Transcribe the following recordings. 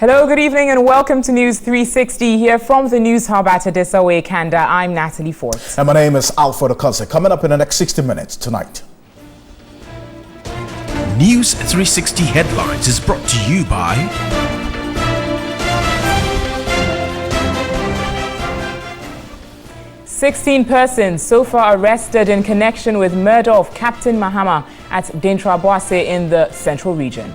Hello, good evening and welcome to News 360 here from the News Hub at Adesawe, Kanda. I'm Natalie Fort. And my name is Alfred Okanse. Coming up in the next 60 minutes tonight. News 360 Headlines is brought to you by 16 persons so far arrested in connection with murder of Captain Mahama at Dentra Boase in the Central Region.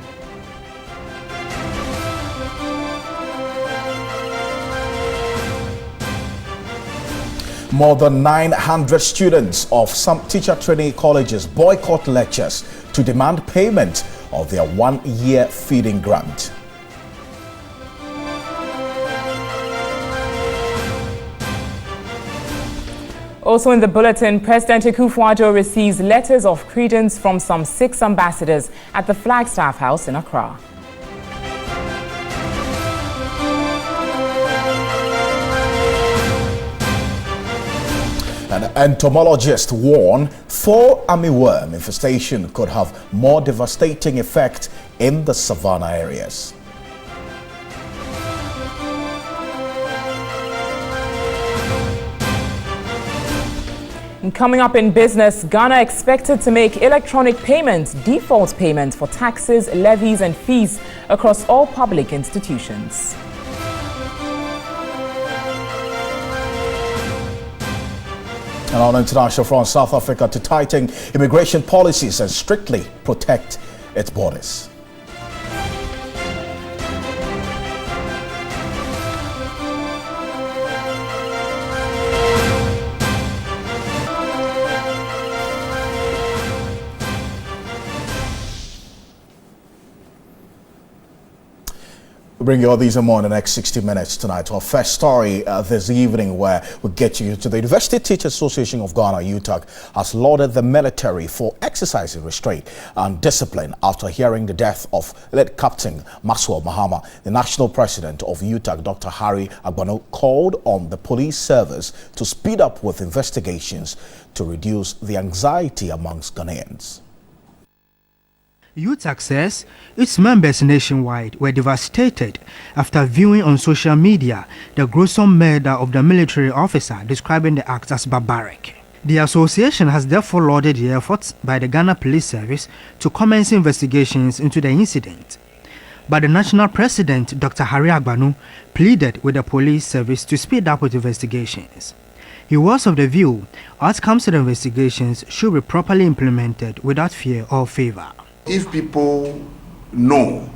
More than 900 students of some teacher training colleges boycott lectures to demand payment of their one-year feeding grant. Also in the bulletin, President Akufo-Addo receives letters of credence from some 6 ambassadors at the Flagstaff House in Accra. An entomologist warned fall armyworm infestation could have more devastating effect in the savannah areas. And coming up in business, Ghana expected to make electronic payments default payments for taxes, levies and fees across all public institutions. And on international front, South Africa to tighten immigration policies and strictly protect its borders. We'll bring you all these and more in the next 60 minutes tonight. Our first story this evening, where we'll get you to the University Teachers Association of Ghana, UTAG, has lauded the military for exercising restraint and discipline after hearing the death of late Captain Mahama. The national president of UTAG, Dr. Harry Agbano, called on the police service to speed up with investigations to reduce the anxiety amongst Ghanaians. UTAG says its members nationwide were devastated after viewing on social media the gruesome murder of the military officer, describing the act as barbaric. The association has therefore lauded the efforts by the Ghana Police Service to commence investigations into the incident. But the national president, Dr. Harry Agbano, pleaded with the police service to speed up with investigations. He was of the view outcomes of the investigations should be properly implemented without fear or favor. If people know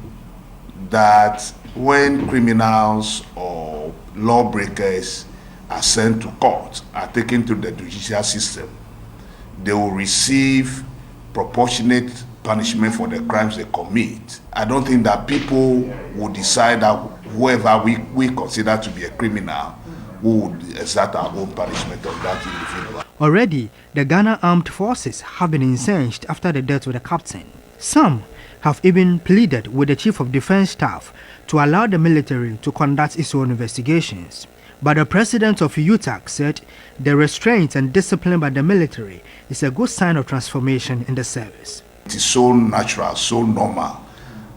that when criminals or lawbreakers are sent to court, are taken to the judicial system, they will receive proportionate punishment for the crimes they commit. I don't think that people will decide that whoever we consider to be a criminal would exert our own punishment on that individual. Already, the Ghana Armed Forces have been incensed after the death of the captain. Some have even pleaded with the Chief of Defense Staff to allow the military to conduct its own investigations. But the president of UTAG said the restraint and discipline by the military is a good sign of transformation in the service. It is so natural, so normal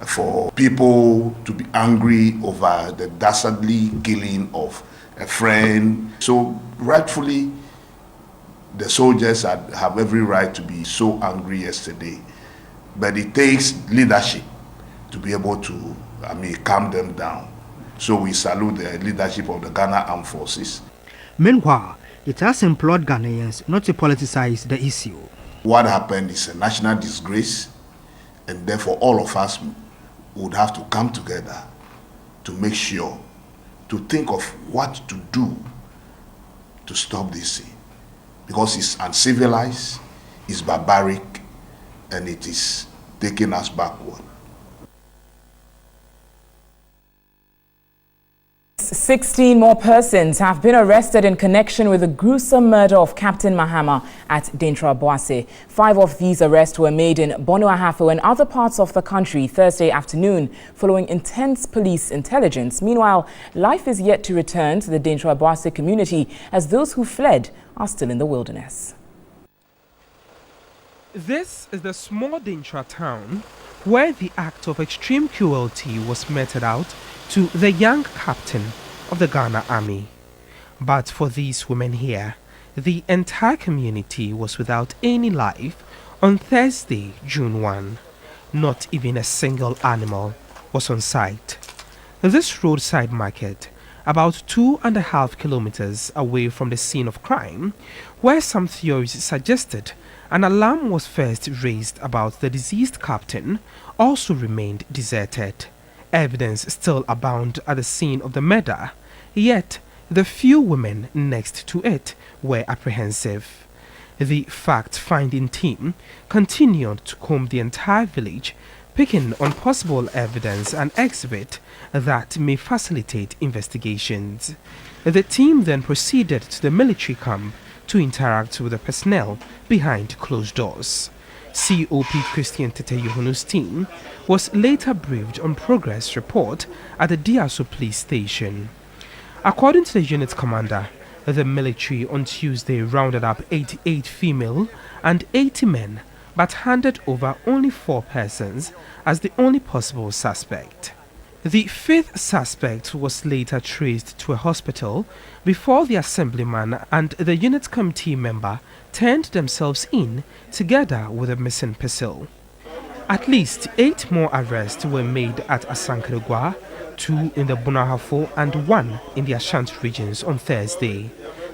for people to be angry over the dastardly killing of a friend. So rightfully, the soldiers have every right to be so angry yesterday. But it takes leadership to be able to, calm them down. So we salute the leadership of the Ghana Armed Forces. Meanwhile, it has implored Ghanaians not to politicize the issue. What happened is a national disgrace, and therefore all of us would have to come together to make sure, to think of what to do to stop this thing. Because it's uncivilized, it's barbaric, and it is taking us backward. 16 more persons have been arrested in connection with the gruesome murder of Captain Mahama at Dentra Boase. 5 of these arrests were made in Bono Ahafo and other parts of the country Thursday afternoon following intense police intelligence. Meanwhile, life is yet to return to the Dentra Boase community as those who fled are still in the wilderness. This is the small Dintra town where the act of extreme cruelty was meted out to the young captain of the Ghana Army. But for these women here, the entire community was without any life on Thursday, June 1. Not even a single animal was on site. This roadside market, about 2.5 kilometers away from the scene of crime, where some theories suggested an alarm was first raised about the deceased captain, also remained deserted. Evidence still abounded at the scene of the murder, yet the few women next to it were apprehensive. The fact-finding team continued to comb the entire village, picking on possible evidence and exhibit that may facilitate investigations. The team then proceeded to the military camp to interact with the personnel behind closed doors. COP Christian Tete Yohunu's team was later briefed on progress report at the Diaso police station. According to the unit commander, the military on Tuesday rounded up 88 female and 80 men, but handed over only 4 persons as the only possible suspect. The 5th suspect was later traced to a hospital before the assemblyman and the unit committee member turned themselves in together with a missing person. At least 8 more arrests were made at Asankragua, 2 in the Bunahafo and 1 in the Ashanti regions on Thursday.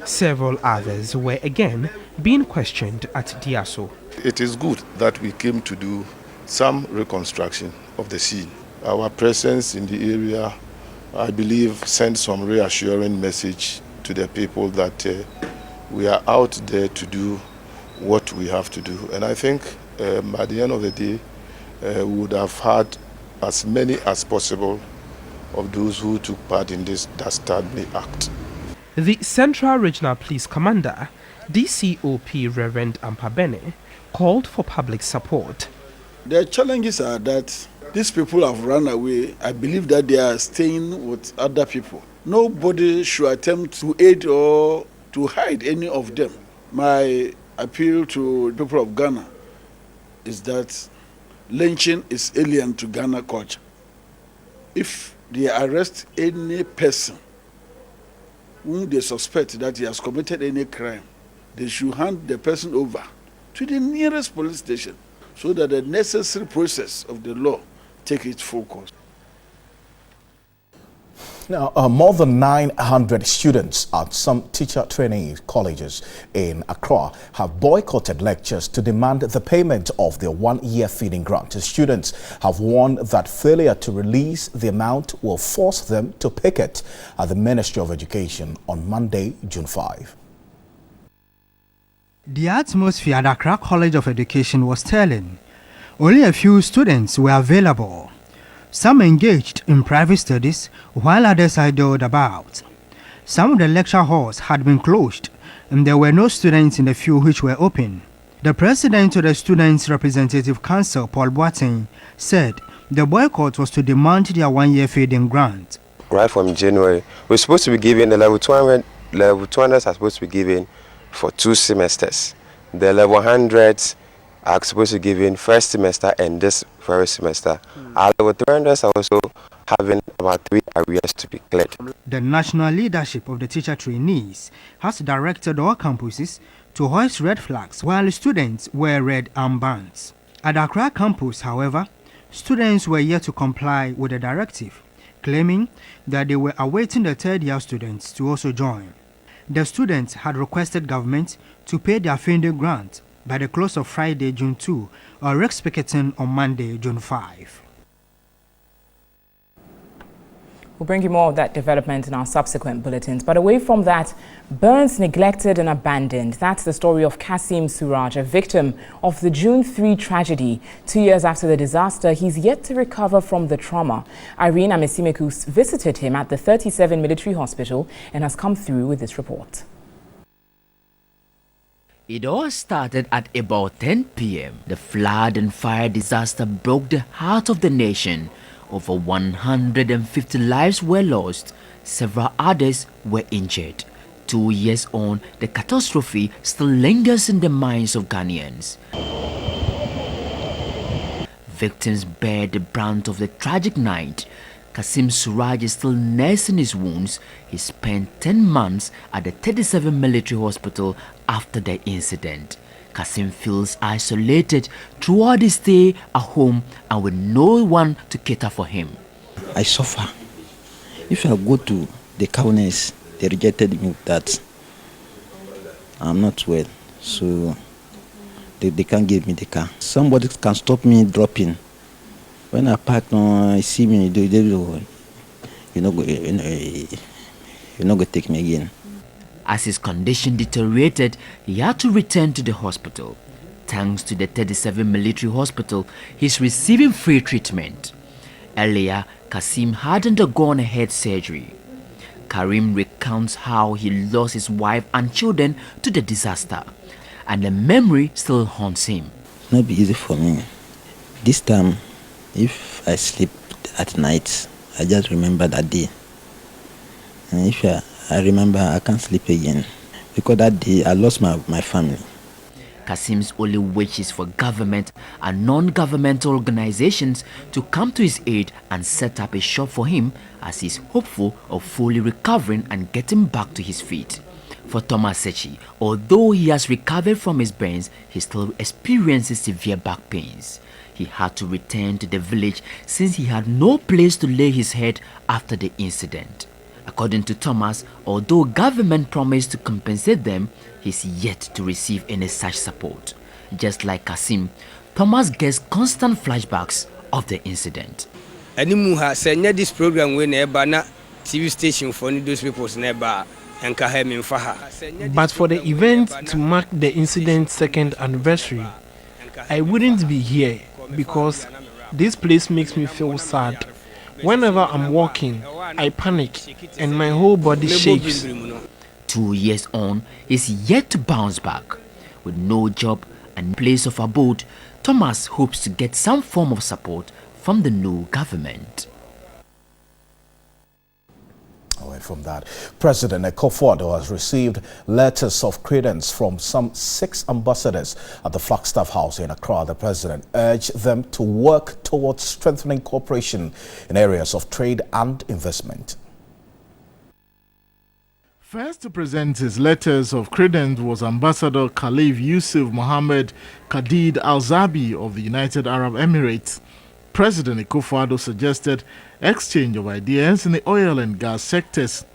Several others were again being questioned at Diaso. It is good that we came to do some reconstruction of the scene. Our presence in the area, I believe, sent some reassuring message to the people that we are out there to do what we have to do. And I think at the end of the day, we would have had as many as possible of those who took part in this dastardly act. The Central Regional Police Commander, DCOP Reverend Ampabene, called for public support. The challenges are that these people have run away. I believe that they are staying with other people. Nobody should attempt to aid or to hide any of them. My appeal to the people of Ghana is that lynching is alien to Ghana culture. If they arrest any person whom they suspect that he has committed any crime, they should hand the person over to the nearest police station so that the necessary process of the law take its full course. Now, more than 900 students at some teacher training colleges in Accra have boycotted lectures to demand the payment of their one-year feeding grant. The students have warned that failure to release the amount will force them to picket at the Ministry of Education on Monday, June 5. The atmosphere at Accra College of Education was telling. Only a few students were available. Some engaged in private studies, while others idled about. Some of the lecture halls had been closed, and there were no students in the few which were open. The president of the Students' Representative Council, Paul Boateng, said the boycott was to demand their one-year feeding grant. Right from January, we're supposed to be given the level 200s are supposed to be given for 2 semesters. The level 100s are supposed to give in first semester and this very semester. Our level 300s are also having about 3 areas to be cleared. The national leadership of the teacher trainees has directed all campuses to hoist red flags while students wear red armbands. At Accra campus, however, students were yet to comply with the directive, claiming that they were awaiting the third-year students to also join. The students had requested government to pay their feeding grant by the close of Friday, June 2, or risk picketing on Monday, June 5. We'll bring you more of that development in our subsequent bulletins. But away from that, burns, neglected and abandoned. That's the story of Kasim Suraj, a victim of the June 3 tragedy. 2 years after the disaster, he's yet to recover from the trauma. Irene Amesimeku visited him at the 37 Military Hospital and has come through with this report. It all started at about 10 p.m. The flood and fire disaster broke the heart of the nation. Over 150 lives were lost. Several others were injured. 2 years on, the catastrophe still lingers in the minds of Ghanaians. Victims bear the brunt of the tragic night. Kasim Suraj is still nursing his wounds. He spent 10 months at the 37 military hospital after the incident. Kasim feels isolated throughout his stay at home and with no one to cater for him. I suffer. If I go to the counties, they rejected me that I'm not well, so they can't give me the car. Somebody can stop me dropping. When I park, no, I see me, you're not going to take me again. As his condition deteriorated, he had to return to the hospital. Thanks to the 37 military hospital, he's receiving free treatment. Earlier, Kasim had undergone a head surgery. Karim recounts how he lost his wife and children to the disaster, and the memory still haunts him. It's not be easy for me. This time, if I sleep at night, I just remember that day. And if I remember, I can't sleep again. Because that day, I lost my family. Kasim's only wish is for government and non-governmental organizations to come to his aid and set up a shop for him, as he's hopeful of fully recovering and getting back to his feet. For Thomas Sechi, although he has recovered from his burns, he still experiences severe back pains. He had to return to the village since he had no place to lay his head after the incident. According to Thomas, although government promised to compensate them, he's yet to receive any such support. Just like Kasim, Thomas gets constant flashbacks of the incident. This program when TV station for those people's never. But for the event to mark the incident's second anniversary, I wouldn't be here because this place makes me feel sad. Whenever I'm walking, I panic and my whole body shakes. 2 years on, he's yet to bounce back. With no job and place of abode, Thomas hopes to get some form of support from the new government. Away from that, President Akufo-Addo has received letters of credence from some 6 ambassadors at the Flagstaff House in Accra. The president urged them to work towards strengthening cooperation in areas of trade and investment. First to present his letters of credence was Ambassador Khalif Yusuf Mohammed Khadid Al-Zabi of the United Arab Emirates. President Akufo-Addo suggested exchange of ideas in the oil and gas sectors.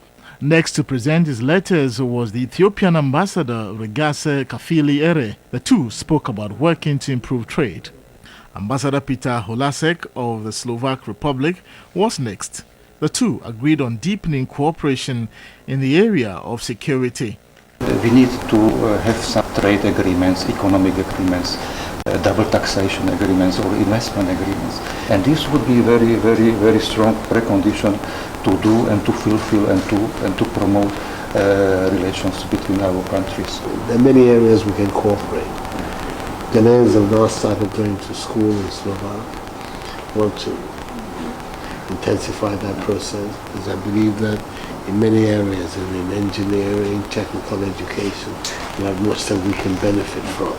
Next to present his letters was the Ethiopian ambassador Regase Kafili Ere. The two spoke about working to improve trade. Ambassador Peter Holasek of the Slovak Republic was next. The two agreed on deepening cooperation in the area of security. We need to have some trade agreements, economic agreements, double taxation agreements or investment agreements. And this would be very, very, very strong precondition to do and to fulfill and to promote relations between our countries. There are many areas we can cooperate. Ghanaians have now started going to school in Slovak. Want to intensify that process because I believe that in many areas, in engineering, technical education, we have much that we can benefit from.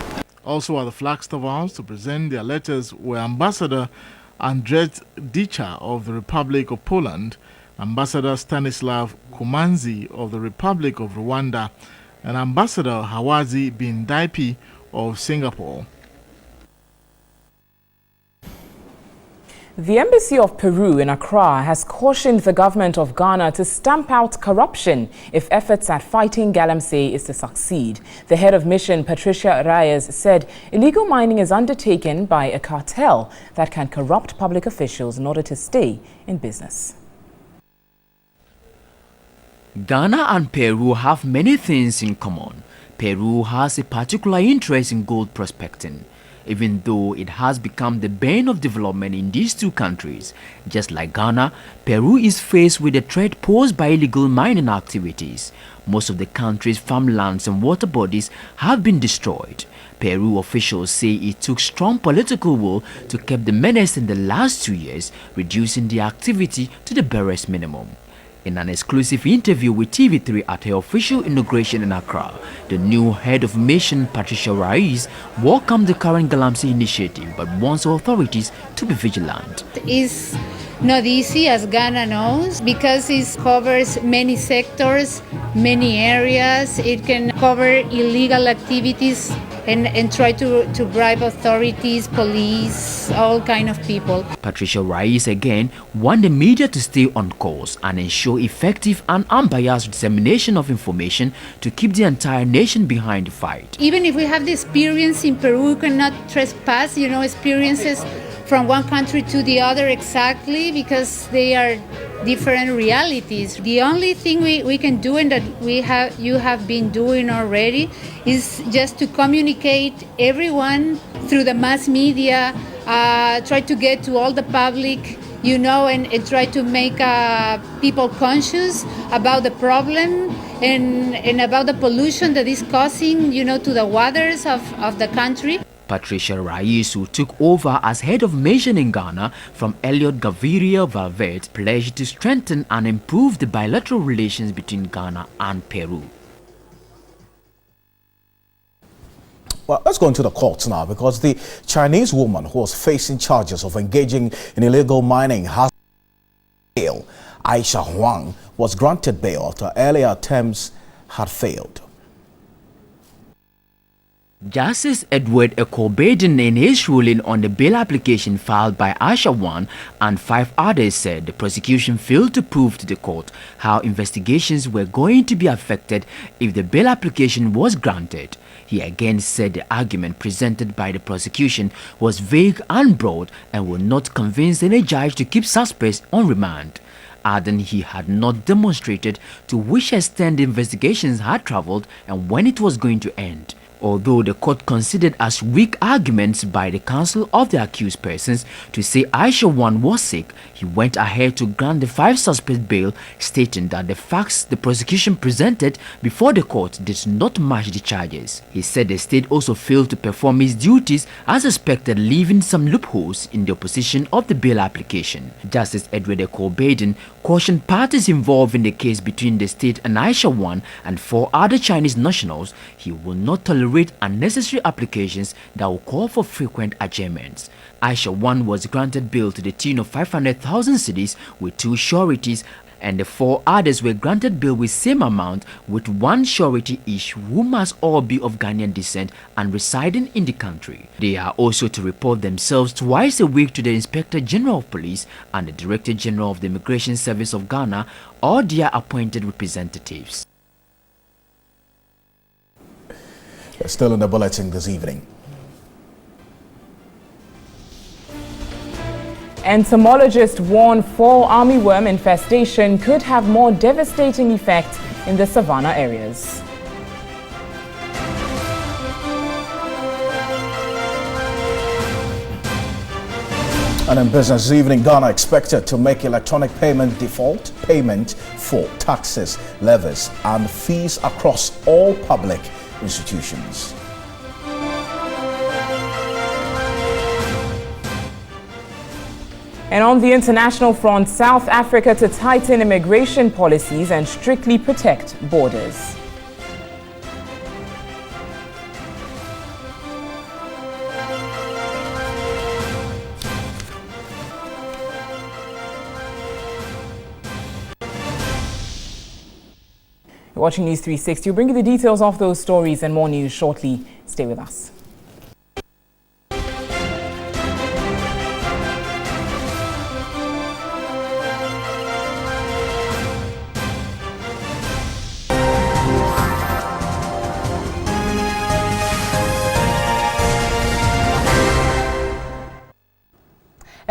Also at the Flagstaff House to present their letters were Ambassador Andrzej Dicha of the Republic of Poland, Ambassador Stanislav Kumanzi of the Republic of Rwanda, and Ambassador Hawazi bin Daipi of Singapore. The Embassy of Peru in Accra has cautioned the government of Ghana to stamp out corruption if efforts at fighting galamsey is to succeed. The head of mission, Patricia Reyes, said illegal mining is undertaken by a cartel that can corrupt public officials in order to stay in business. Ghana and Peru have many things in common. Peru has a particular interest in gold prospecting, even though it has become the bane of development in these two countries. Just like Ghana, Peru is faced with the threat posed by illegal mining activities. Most of the country's farmlands and water bodies have been destroyed. Peru officials say it took strong political will to curb the menace in the last 2 years, reducing the activity to the barest minimum. In an exclusive interview with TV3 at her official inauguration in Accra, the new head of mission, Patricia Rais, welcomed the current Galamsey initiative but wants authorities to be vigilant. It's not easy, as Ghana knows, because it covers many sectors, many areas. It can cover illegal activities and try to bribe authorities, police, all kind of people. Patricia Rais again want the media to stay on course and ensure effective and unbiased dissemination of information to keep the entire nation behind the fight. Even if we have the experience in Peru, we cannot trespass, experiences from one country to the other exactly, because they are different realities. The only thing we can do, and that you have been doing already, is just to communicate everyone through the mass media, try to get to all the public, and try to make people conscious about the problem and about the pollution that is causing, to the waters of the country. Patricia Rais, who took over as head of mission in Ghana from Elliot Gaviria Valverde, pledged to strengthen and improve the bilateral relations between Ghana and Peru. Well, let's go into the courts now, because the Chinese woman who was facing charges of engaging in illegal mining has bail. Aisha Huang was granted bail after earlier attempts had failed. Justice Edward Ekobaden, in his ruling on the bail application filed by Aisha Huang and 5 others, said the prosecution failed to prove to the court how investigations were going to be affected if the bail application was granted. He again said the argument presented by the prosecution was vague and broad and would not convince any judge to keep suspects on remand, adding he had not demonstrated to which extent the investigations had traveled and when it was going to end. Although the court considered as weak arguments by the counsel of the accused persons to say Aisha Huang was sick, he went ahead to grant the 5 suspects bail, stating that the facts the prosecution presented before the court did not match the charges. He said the state also failed to perform its duties as expected, leaving some loopholes in the opposition of the bail application. Justice Edward Ekobaden cautioned parties involved in the case between the state and Aisha Huang and 4 other Chinese nationals he will not tolerate unnecessary applications that will call for frequent adjournments. Aisha Huang was granted bail to the tune of 500,000 cedis with 2 sureties, and the 4 others were granted bail with same amount with 1 surety each, who must all be of Ghanaian descent and residing in the country. They are also to report themselves twice a week to the Inspector General of Police and the Director General of the Immigration Service of Ghana or their appointed representatives. Still in the bulletin this evening. Entomologists warn fall armyworm infestation could have more devastating effect in the savanna areas. And in business this evening, Ghana expected to make electronic payment default payment for taxes, levies and fees across all public institutions. And on the international front, South Africa to tighten immigration policies and strictly protect borders. You're watching News 360. We'll bring you the details of those stories and more news shortly. Stay with us.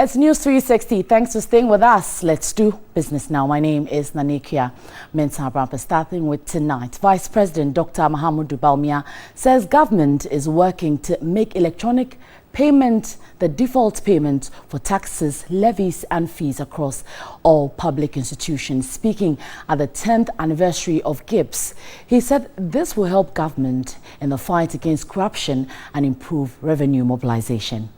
It's News 360. Thanks for staying with us. Let's do business now. My name is Nanikia Mensah. Starting with tonight, Vice President Dr. Mahamudu Bawumia says government is working to make electronic payment the default payment for taxes, levies and fees across all public institutions. Speaking at the 10th anniversary of GIBS, he said this will help government in the fight against corruption and improve revenue mobilization.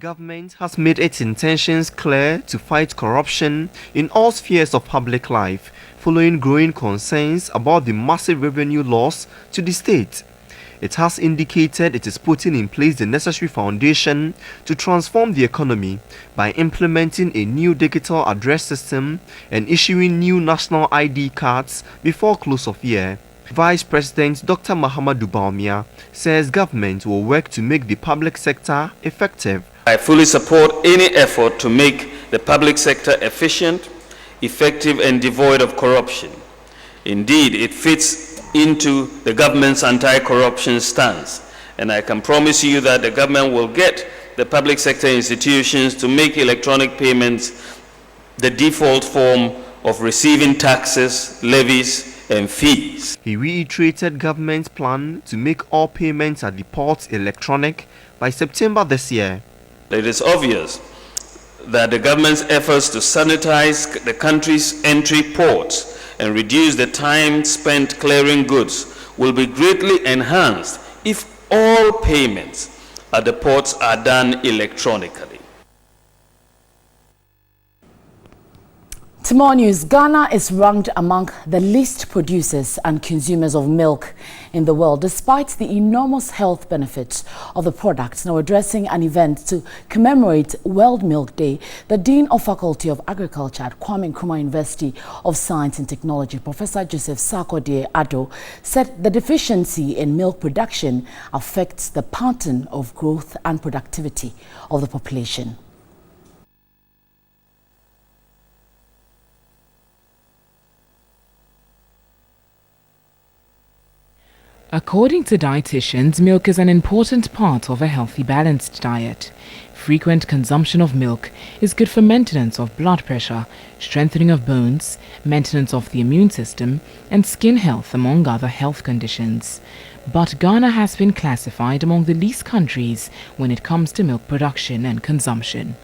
Government has made its intentions clear to fight corruption in all spheres of public life, following growing concerns about the massive revenue loss to the state. It has indicated it is putting in place the necessary foundation to transform the economy by implementing a new digital address system and issuing new national ID cards before close of year. Vice President Dr. Mahamudu Bawumia says government will work to make the public sector effective. I fully support any effort to make the public sector efficient, effective and devoid of corruption. Indeed, it fits into the government's anti-corruption stance, and I can promise you that the government will get the public sector institutions to make electronic payments the default form of receiving taxes, levies and fees. He reiterated government's plan to make all payments at the ports electronic by September this year. It is obvious that the government's efforts to sanitize the country's entry ports and reduce the time spent clearing goods will be greatly enhanced if all payments at the ports are done electronically. To more news, Ghana is ranked among the least producers and consumers of milk in the world, despite the enormous health benefits of the product. Now addressing an event to commemorate World Milk Day, the Dean of Faculty of Agriculture at Kwame Nkrumah University of Science and Technology, Professor Joseph Sarkodie Addo, said the deficiency in milk production affects the pattern of growth and productivity of the population. According to dietitians, milk is an important part of a healthy, balanced diet. Frequent consumption of milk is good for maintenance of blood pressure, strengthening of bones, maintenance of the immune system, and skin health, among other health conditions. But Ghana has been classified among the least countries when it comes to milk production and consumption.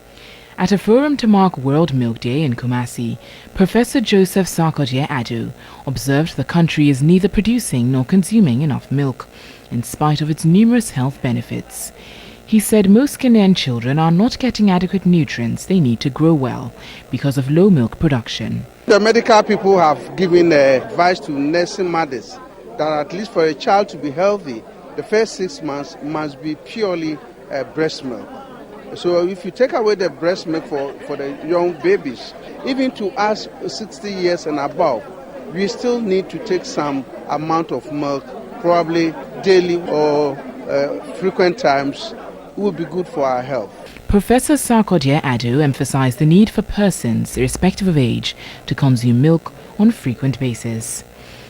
At a forum to mark World Milk Day in Kumasi, Professor Joseph Sarkodie Addo observed the country is neither producing nor consuming enough milk, in spite of its numerous health benefits. He said most Ghanaian children are not getting adequate nutrients they need to grow well because of low milk production. The medical people have given advice to nursing mothers that at least for a child to be healthy, the first 6 months must be purely breast milk. So if you take away the breast milk for the young babies, even to us 60 years and above, we still need to take some amount of milk, probably daily or frequent times, would be good for our health. Professor Sarkodie Addo emphasized the need for persons, irrespective of age, to consume milk on a frequent basis.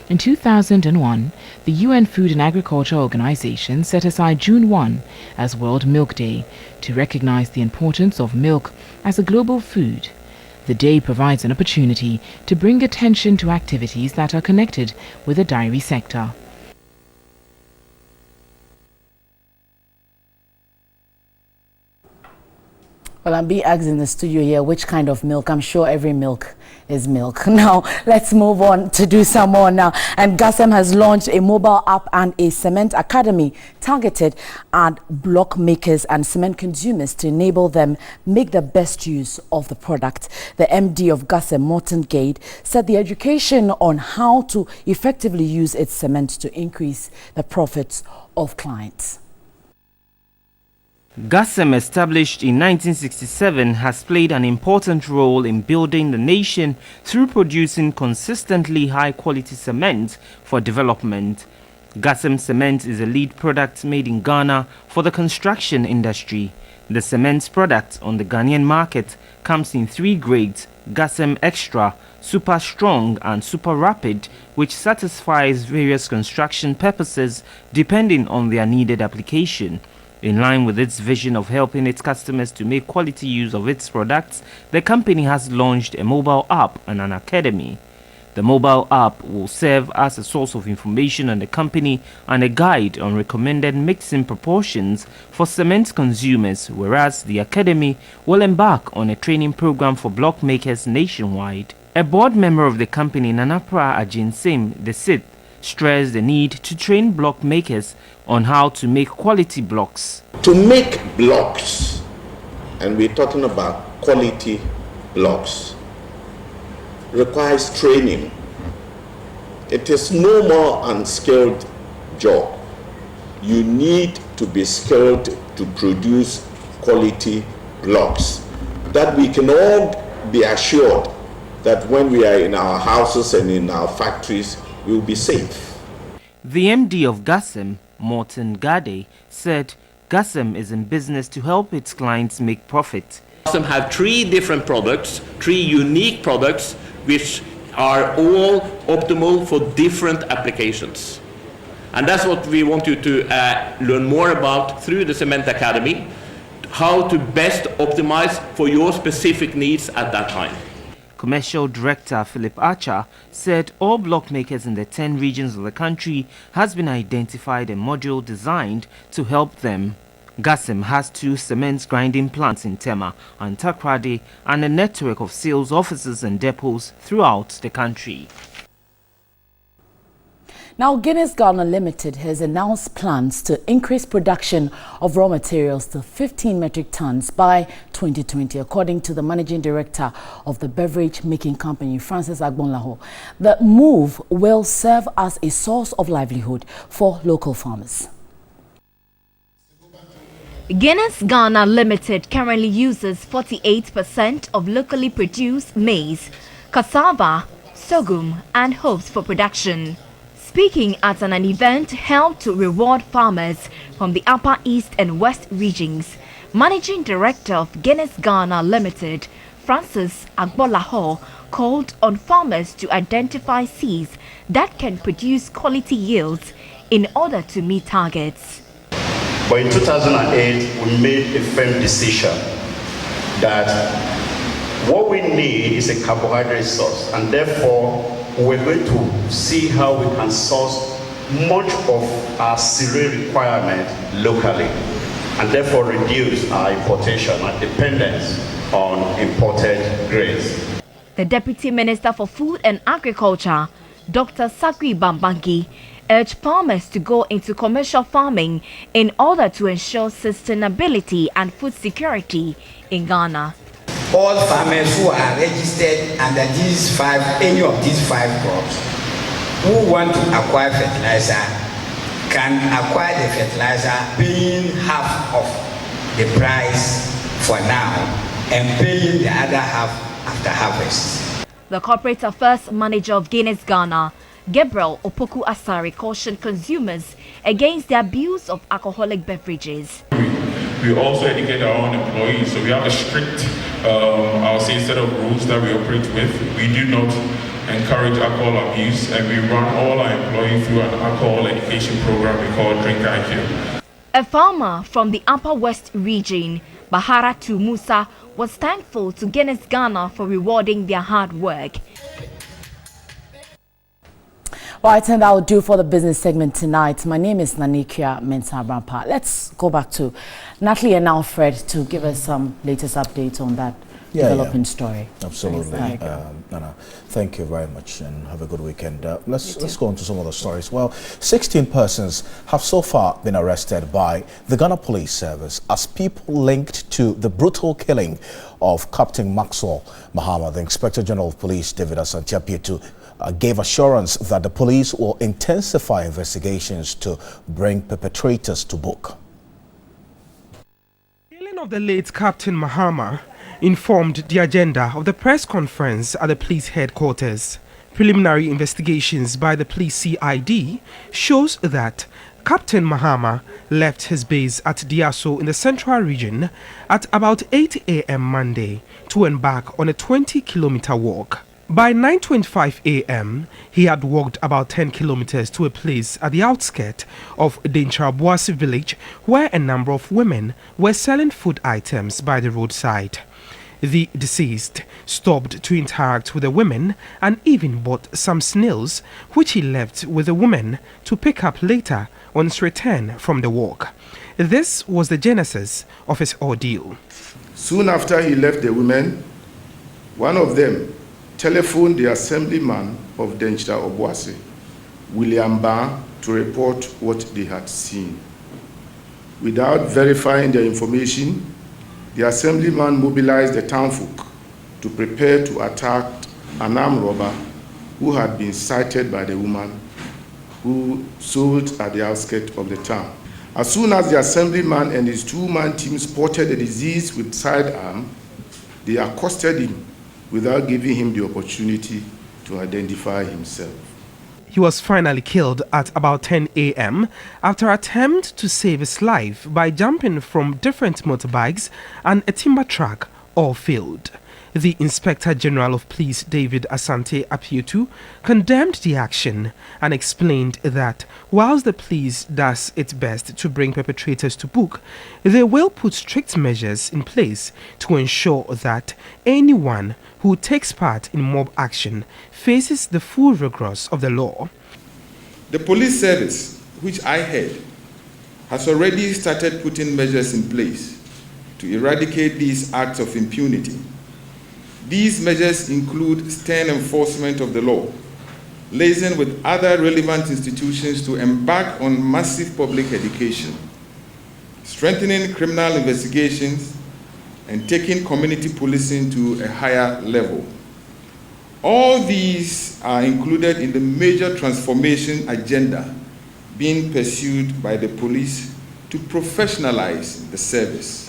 In 2001, the UN Food and Agriculture Organization set aside June 1 as World Milk Day to recognize the importance of milk as a global food. The day provides an opportunity to bring attention to activities that are connected with the dairy sector. Well, I'm being asked in the studio here which kind of milk. I'm sure every milk is milk. Now, let's move on to do some more now. And GASEM has launched a mobile app and a cement academy targeted at block makers and cement consumers to enable them make the best use of the product. The MD of GASEM, Morton Gade, said the education on how to effectively use its cement to increase the profits of clients. GASEM, established in 1967, has played an important role in building the nation through producing consistently high-quality cement for development. GASEM cement is a lead product made in Ghana for the construction industry. The cement product on the Ghanaian market comes in 3 grades: GASEM Extra, Super Strong and Super Rapid, which satisfies various construction purposes depending on their needed application. In line with its vision of helping its customers to make quality use of its products, the company has launched a mobile app and an academy. The mobile app will serve as a source of information on the company and a guide on recommended mixing proportions for cement consumers, whereas the academy will embark on a training program for block makers nationwide. A board member of the company, Nanapra Ajinsem the Sixth, stressed the need to train block makers on how to make quality blocks. To make blocks, and we're talking about quality blocks, requires training. It is no more unskilled job. You need to be skilled to produce quality blocks that we can all be assured that when we are in our houses and in our factories, we will be safe. The MD of GASEM, Morton Gade, said GASEM is in business to help its clients make profit. GASEM have 3 different products, 3 unique products, which are all optimal for different applications. And that's what we want you to learn more about through the Cement Academy, how to best optimize for your specific needs at that time. Commercial Director Philip Archer said all block makers in the 10 regions of the country has been identified and module designed to help them. GASEM has 2 cement grinding plants in Tema and Takrady and a network of sales offices and depots throughout the country. Now, Guinness Ghana Limited has announced plans to increase production of raw materials to 15 metric tons by 2020, according to the managing director of the beverage making company, Francis Agbonlaho. The move will serve as a source of livelihood for local farmers. Guinness Ghana Limited currently uses 48% of locally produced maize, cassava, sorghum, and hops for production. Speaking at an event held to reward farmers from the Upper East and West regions, Managing Director of Guinness Ghana Limited, Francis Agbolaho, called on farmers to identify seeds that can produce quality yields in order to meet targets. But in 2008, we made a firm decision that what we need is a carbohydrate source, and therefore we're going to see how we can source much of our cereal requirement locally, and therefore reduce our importation and dependence on imported grains. The Deputy Minister for Food and Agriculture, Dr. Sakri Bambangi, urged farmers to go into commercial farming in order to ensure sustainability and food security in Ghana. All farmers who are registered under any of these 5 crops who want to acquire fertilizer can acquire the fertilizer paying half of the price for now and paying the other half after harvest. The Corporate Affairs Manager of Guinness Ghana, Gabriel Opoku Asari, cautioned consumers against the abuse of alcoholic beverages. We also educate our own employees, so we have a strict, I'll say, set of rules that we operate with. We do not encourage alcohol abuse, and we run all our employees through an alcohol education program we call Drink IQ. A farmer from the Upper West region, Baharatu Musa, was thankful to Guinness Ghana for rewarding their hard work. Right, and that will do for the business segment tonight. My name is Nanikia Mensah-Brampa. Let's go back to Natalie and Alfred to give us some latest updates on that developing story. Absolutely. Thank you very much and have a good weekend. Let's go on to some other stories. Well, 16 persons have so far been arrested by the Ghana Police Service as people linked to the brutal killing of Captain Maxwell Mahama. The Inspector General of Police, David Asante-Apietu, gave assurance that the police will intensify investigations to bring perpetrators to book. The killing of the late Captain Mahama informed the agenda of the press conference at the police headquarters. Preliminary investigations by the police CID shows that Captain Mahama left his base at Diaso in the Central Region at about 8 a.m. Monday to embark on a 20-kilometer walk. By 9:25 a.m., he had walked about 10 kilometers to a place at the outskirts of Dentra Boise village where a number of women were selling food items by the roadside. The deceased stopped to interact with the women and even bought some snails, which he left with the women to pick up later on his return from the walk. This was the genesis of his ordeal. Soon after he left the women, one of them telephoned the assemblyman of Denchita Obuasi, William Ba, to report what they had seen. Without verifying the information, the assemblyman mobilized the townfolk to prepare to attack an armed robber who had been sighted by the woman who sold at the outskirts of the town. As soon as the assemblyman and his two-man team spotted the deceased with sidearm, they accosted him without giving him the opportunity to identify himself. He was finally killed at about 10 a.m. after an attempt to save his life by jumping from different motorbikes and a timber truck, all failed. The Inspector General of Police, David Asante Apietu, condemned the action and explained that whilst the police does its best to bring perpetrators to book, they will put strict measures in place to ensure that anyone who takes part in mob action faces the full rigors of the law. The police service, which I head, has already started putting measures in place to eradicate these acts of impunity. These measures include stern enforcement of the law, liaising with other relevant institutions to embark on massive public education, strengthening criminal investigations, and taking community policing to a higher level. All these are included in the major transformation agenda being pursued by the police to professionalize the service.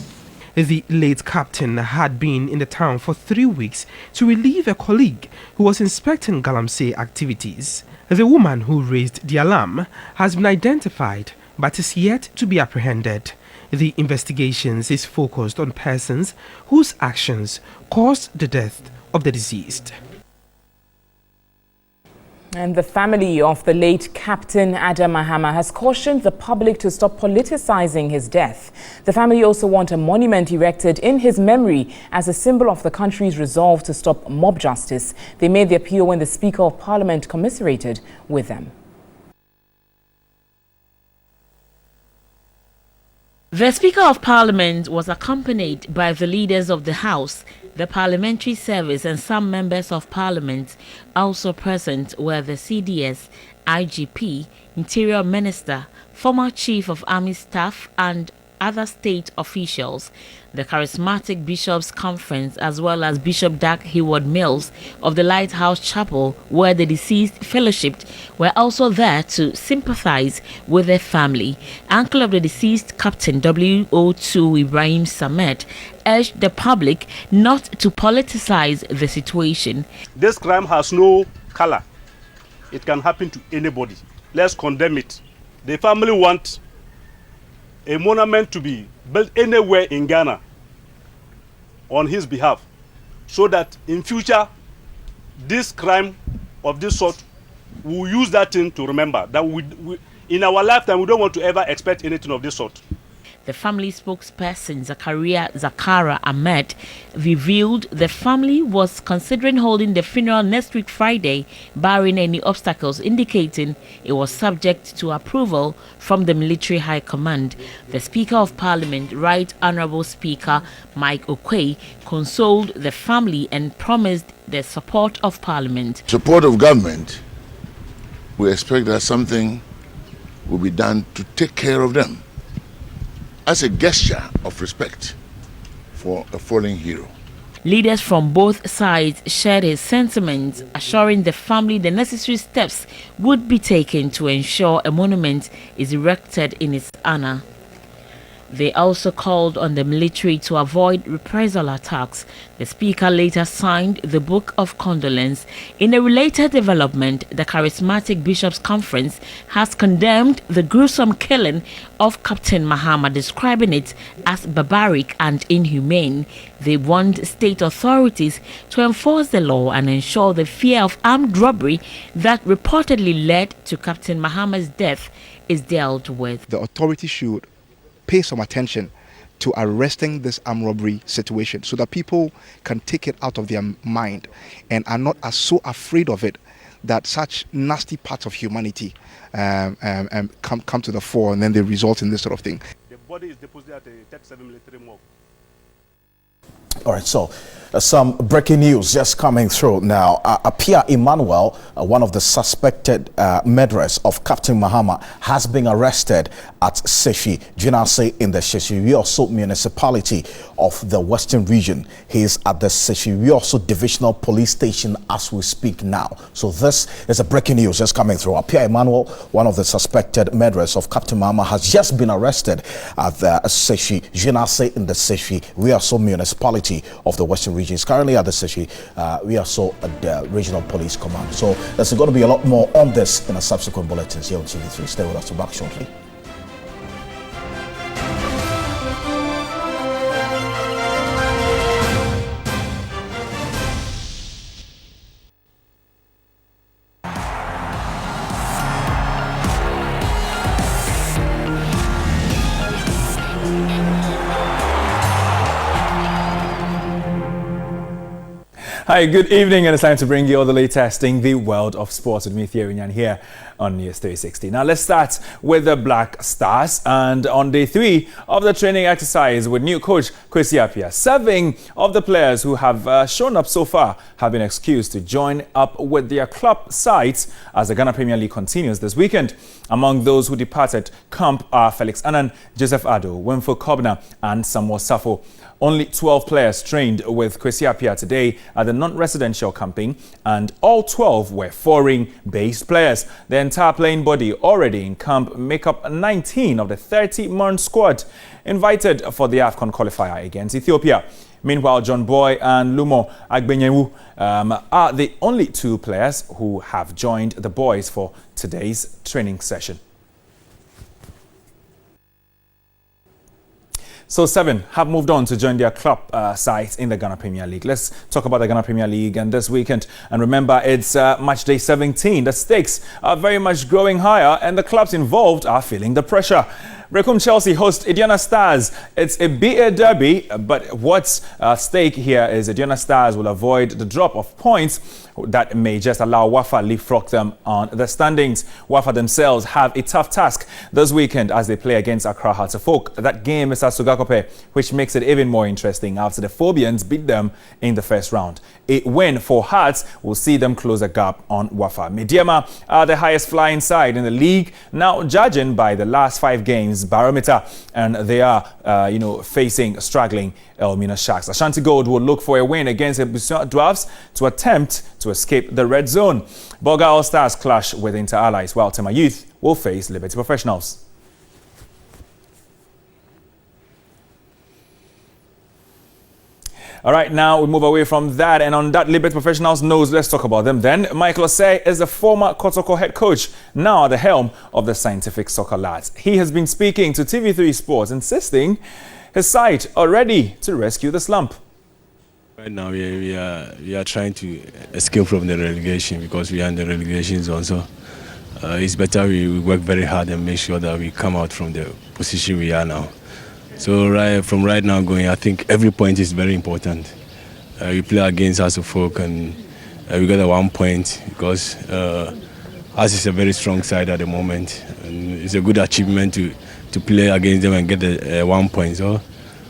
The late captain had been in the town for 3 weeks to relieve a colleague who was inspecting galamsey activities. The woman who raised the alarm has been identified but is yet to be apprehended. The investigations is focused on persons whose actions caused the death of the deceased. And the family of the late Captain Adam Mahama has cautioned the public to stop politicizing his death. The family also want a monument erected in his memory as a symbol of the country's resolve to stop mob justice. They made the appeal when the Speaker of Parliament commiserated with them. The Speaker of Parliament was accompanied by the leaders of the House, the Parliamentary Service and some members of Parliament. Also present were the CDS, IGP, Interior Minister, former Chief of Army Staff and other state officials. The Charismatic Bishops' Conference as well as Bishop Doug Heward Mills of the Lighthouse Chapel, where the deceased fellowshipped, were also there to sympathize with their family. Uncle of the deceased Captain W02 Ibrahim Samet urged the public not to politicize the situation. This crime has no color. It can happen to anybody. Let's condemn it. The family want a monument to be built anywhere in Ghana on his behalf, so that in future this crime of this sort, we'll use that thing to remember that we in our lifetime we don't want to ever expect anything of this sort. The family spokesperson Zakaria Zakara Ahmed revealed the family was considering holding the funeral next week Friday, barring any obstacles, indicating it was subject to approval from the military high command. The Speaker of Parliament, Right Honourable Speaker Mike Okwei, consoled the family and promised the support of Parliament. Support of government, we expect that something will be done to take care of them, as a gesture of respect for a fallen hero. Leaders from both sides shared his sentiments, assuring the family the necessary steps would be taken to ensure a monument is erected in his honor. They also called on the military to avoid reprisal attacks. The Speaker later signed the Book of Condolence. In a related development, the Charismatic Bishops' Conference has condemned the gruesome killing of Captain Mahama, describing it as barbaric and inhumane. They want state authorities to enforce the law and ensure the fear of armed robbery that reportedly led to Captain Mahama's death is dealt with. The authorities should pay some attention to arresting this armed robbery situation so that people can take it out of their mind and are not as so afraid of it that such nasty parts of humanity come to the fore, and then they result in this sort of thing. The body is deposited at the 37 military morgue. All right, so some breaking news just coming through now. Apia Emmanuel, one of the suspected murderers of Captain Mahama, has been arrested at Seshi Jinase in the Seshi Wioso municipality of the Western region. He is at the Seshi Wioso Divisional Police Station as we speak now. So this is a breaking news just coming through. Apia Emmanuel, one of the suspected murderers of Captain Mahama, has just been arrested at the Seshi Jinase in the Seshi Wioso municipality of the Western region. Is currently at the Seshi Wioso at the Regional Police Command. So there's going to be a lot more on this in a subsequent bulletins here on TV3. Stay with us. We'll be back shortly. Hi, good evening, and it's time to bring you all the latest in the world of sports with me, Thierry Nyan, here on News360. Now, let's start with the Black Stars. And on day 3 of the training exercise with new coach Kwesi Appiah, 7 of the players who have shown up so far have been excused to join up with their club sides as the Ghana Premier League continues this weekend. Among those who departed camp are Felix Annan, Joseph Addo, Winfo Kobna, and Samuel Safo. Only 12 players trained with Kwesi Appiah today at the non-residential camping, and all 12 were foreign-based players. The entire playing body already in camp make up 19 of the 30-man squad invited for the AFCON qualifier against Ethiopia. Meanwhile, John Boy and Lumo Agbenyewu are the only 2 players who have joined the boys for today's training session. So 7 have moved on to join their club sides in the Ghana Premier League. Let's talk about the Ghana Premier League and this weekend. And remember, it's match day 17. The stakes are very much growing higher and the clubs involved are feeling the pressure. Rekum Chelsea host Aduana Stars. It's a BA derby, but what's at stake here is Aduana Stars will avoid the drop of points that may just allow Wafa leapfrog them on the standings. Wafa themselves have a tough task this weekend as they play against Accra Hearts of Oak. That game is at Sugakope, which makes it even more interesting after the Phobians beat them in the first round. A win for Hearts will see them close a gap on Wafa. Mediama are the highest flying side in the league, now judging by the last 5 games barometer, and they are facing struggling Elmina Sharks. Ashanti Gold will look for a win against the Busia Dwarfs to attempt to escape the red zone. Boga All Stars clash with Inter Allies, while Tema Youth will face Liberty Professionals. All right, now we move away from that, and on that Liberty Professionals knows, let's talk about them then. Michael Osei is the former Kotoko head coach, now at the helm of the Scientific Soccer Lads. He has been speaking to TV3 Sports, insisting his side are ready to rescue the slump. Right now, we are trying to escape from the relegation because we are in the relegation zone. So it's better we work very hard and make sure that we come out from the position we are now. So from right now going, I think every point is very important. We play against House of Folk and we got a 1 point because us is a very strong side at the moment. And it's a good achievement to play against them and get the 1 point. So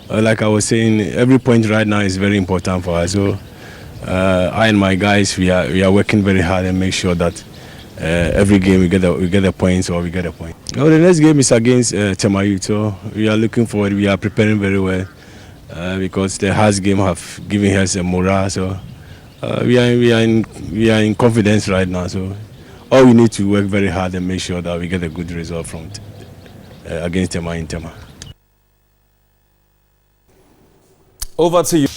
like I was saying, every point right now is very important for us. So I and my guys, we are working very hard and make sure that every game we get a point or we get a point. Well, the next game is against Tema Youth, so we are looking forward. We are preparing very well because the Hearts game have given us a morale. So we are in confidence right now. So all we need to work very hard and make sure that we get a good result from against Tema in Tema. Over to you.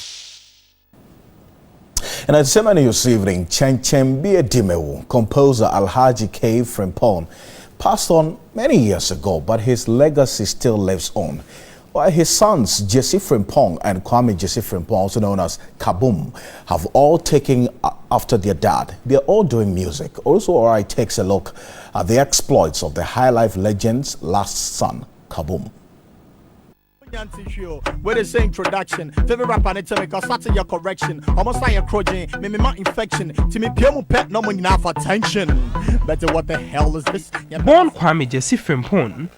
And at the same news evening, Chenchembie Dimewu, composer Alhaji K. Frimpong, passed on many years ago, but his legacy still lives on. While his sons, Jesse Frimpong and Kwame Jesse Frimpong, also known as Kaboom, have all taken after their dad. They're all doing music. Also, Alright takes a look at the exploits of the high life legend's last son, Kaboom. With the same introduction, favorite rapper and tell me cause that's your correction. Almost like a crojin, me my infection. To me, Piemu pet no money enough attention. Better what the hell is this? Born Kwame Jesse Frimpong,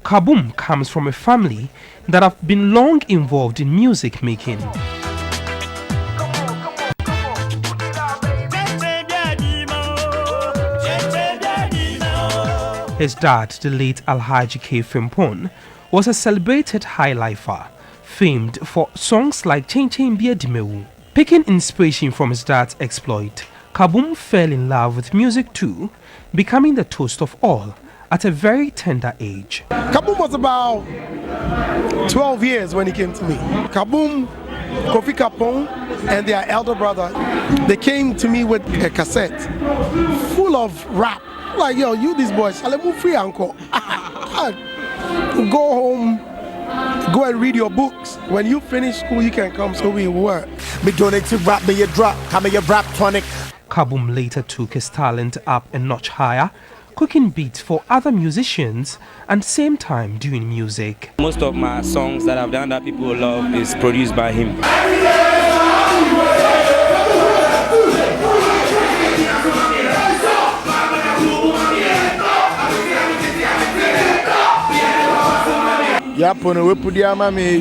Kaboom comes from a family that have been long involved in music making. His dad, the late Alhaji K. Frimpong, was a celebrated high lifer, famed for songs like Chen Chen Bia Dimewu. Picking inspiration from his dad's exploit, Kaboom fell in love with music too, becoming the toast of all at a very tender age. Kaboom was about 12 years when he came to me. Kaboom, Kofi Kapong, and their elder brother, they came to me with a cassette full of rap. Like, yo, you these boys, shall I move free, uncle? Go home, go and read your books. When you finish school, you can come so we work. Me donate to rap, me a drop, come me a rap tonic. Kaboom later took his talent up a notch higher, cooking beats for other musicians and same time doing music. Most of my songs that I've done that people love is produced by him.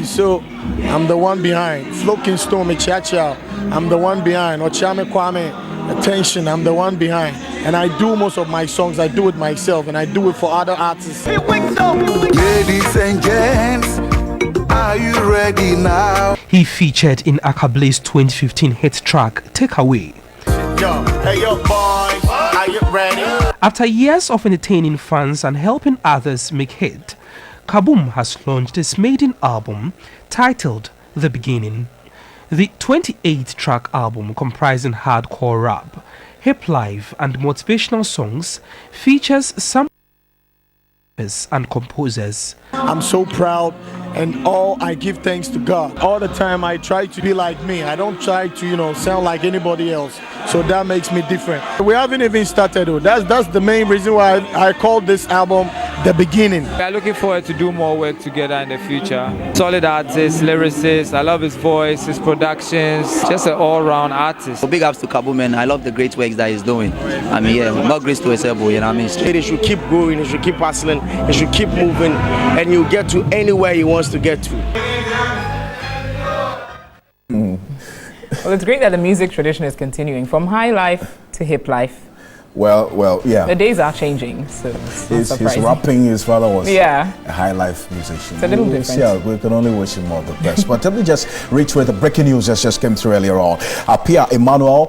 So I'm the one behind. Floking Stone, me cha-cha, I'm the one behind. Ochame Kwame, Attention, I'm the one behind. And I do most of my songs, I do it myself, and I do it for other artists. Ladies and gents, are you ready now? He featured in Akable's 2015 hit track, Take Away. Yo, hey yo boys, are you ready? After years of entertaining fans and helping others make hit, Kaboom has launched his maiden album titled The Beginning. The 28-track album, comprising hardcore rap, hip life and motivational songs, features some and composers. I'm so proud, and all I give thanks to God. All the time I try to be like me. I don't try to, sound like anybody else. So that makes me different. We haven't even started though. That's the main reason why I called this album The Beginning. We are looking forward to do more work together in the future. Solid artist, lyricist. I love his voice, his productions. Just an all-round artist. Big ups to Kaboom, and I love the great works that he's doing. I mean, yeah, more grace to his elbow, you know what I mean? They should keep growing, they should keep hustling, they should keep moving, and he'll get to anywhere he wants to get to. Well, it's great that the music tradition is continuing from high life to hip life. Well, yeah. The days are changing, so it's his rapping, his father was a high life musician. It's a little different. Yeah, we can only wish him all the best. But let me just reiterate the breaking news that just came through earlier on. Pierre Emmanuel,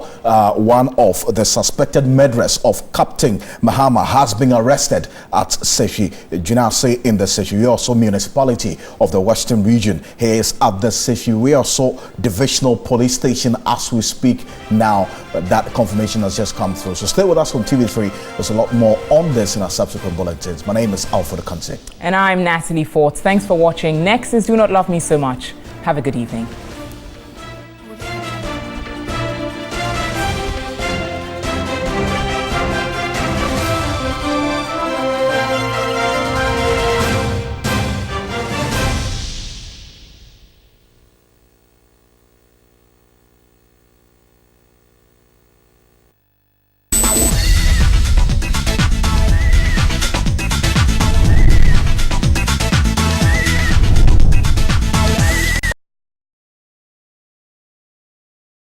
one of the suspected murderers of Captain Mahama, has been arrested at Seshi Junase in the Seshi Weoso municipality of the Western region. He is at the Seshi Weoso Divisional Police Station as we speak now. That confirmation has just come through. So stay with us on TV3. There's a lot more on this in our subsequent bulletins. My name is Alfred Kante. And I'm Natalie Fort. Thanks for watching. Next is Do Not Love Me So Much. Have a good evening.